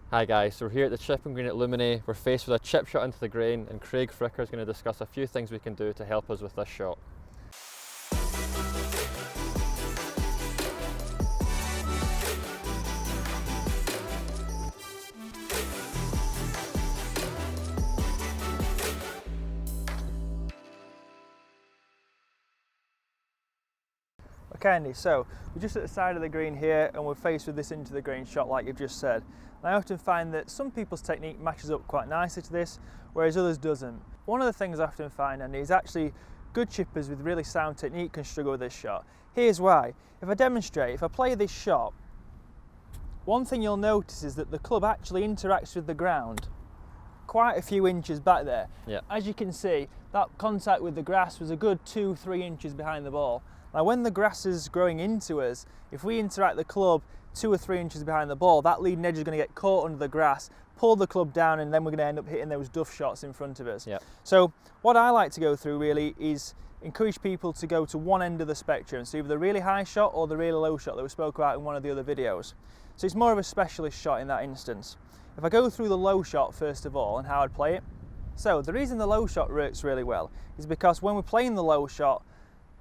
Hi guys, so we're here at the chipping green at Lumine. We're faced with a chip shot into the green and Craig Fricker is going to discuss a few things we can do to help us with this shot. Okay Andy, so we're just at the side of the green here and we're faced with this into the green shot like you've just said. And I often find that some people's technique matches up quite nicely to this, whereas others doesn't. One of the things I often find, Andy, is actually good chippers with really sound technique can struggle with this shot. Here's why. If I play this shot, one thing you'll notice is that the club actually interacts with the ground quite a few inches back there. Yeah. As you can see, that contact with the grass was a good 2-3 inches behind the ball. Now when the grass is growing into us, if we interact the club 2 or 3 inches behind the ball, that leading edge is going to get caught under the grass, pull the club down, and then we're going to end up hitting those duff shots in front of us. Yep. So what I like to go through really is encourage people to go to one end of the spectrum, so either the really high shot or the really low shot that we spoke about in one of the other videos. So it's more of a specialist shot in that instance. If I go through the low shot first of all and how I'd play it. So the reason the low shot works really well is because when we're playing the low shot,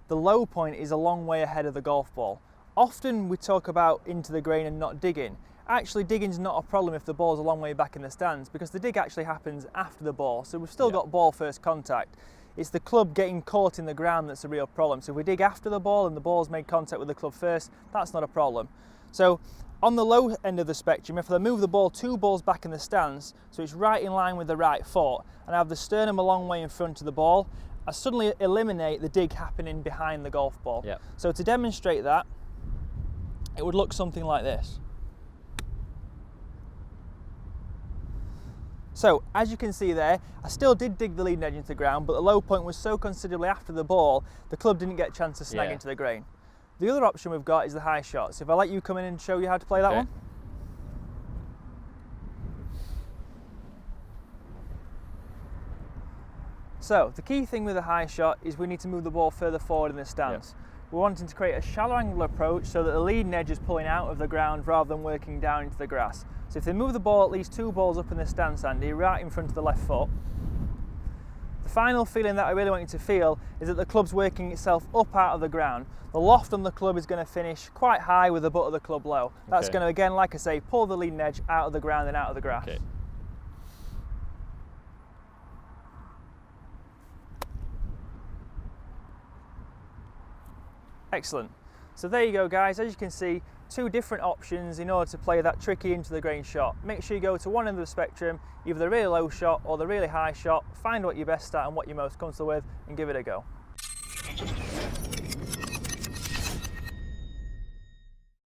the low point is a long way ahead of the golf ball. Often we talk about into the green and not digging. Actually, digging's not a problem if the ball's a long way back in the stands because the dig actually happens after the ball, so we've still got ball first contact. It's the club getting caught in the ground that's a real problem. So if we dig after the ball and the ball's made contact with the club first, that's not a problem. So on the low end of the spectrum, if I move the ball 2 balls back in the stands, so it's right in line with the right foot, and I have the sternum a long way in front of the ball, I suddenly eliminate the dig happening behind the golf ball. Yep. So to demonstrate that, it would look something like this. So as you can see there, I still did dig the leading edge into the ground, but the low point was so considerably after the ball, the club didn't get a chance to snag into the green. The other option we've got is the high shot. So if I let you come in and show you how to play that one. So the key thing with a high shot is we need to move the ball further forward in the stance. Yep. We're wanting to create a shallow angle approach so that the leading edge is pulling out of the ground rather than working down into the grass. So if they move the ball at least 2 balls up in the stance, Andy, right in front of the left foot, the final feeling that I really want you to feel is that the club's working itself up out of the ground. The loft on the club is going to finish quite high with the butt of the club low. That's going to, again, like I say, pull the leading edge out of the ground and out of the grass. Okay. Excellent. So there you go guys, as you can see, 2 different options in order to play that tricky into the green shot. Make sure you go to one end of the spectrum, either the really low shot or the really high shot, find what you're best at and what you're most comfortable with and give it a go.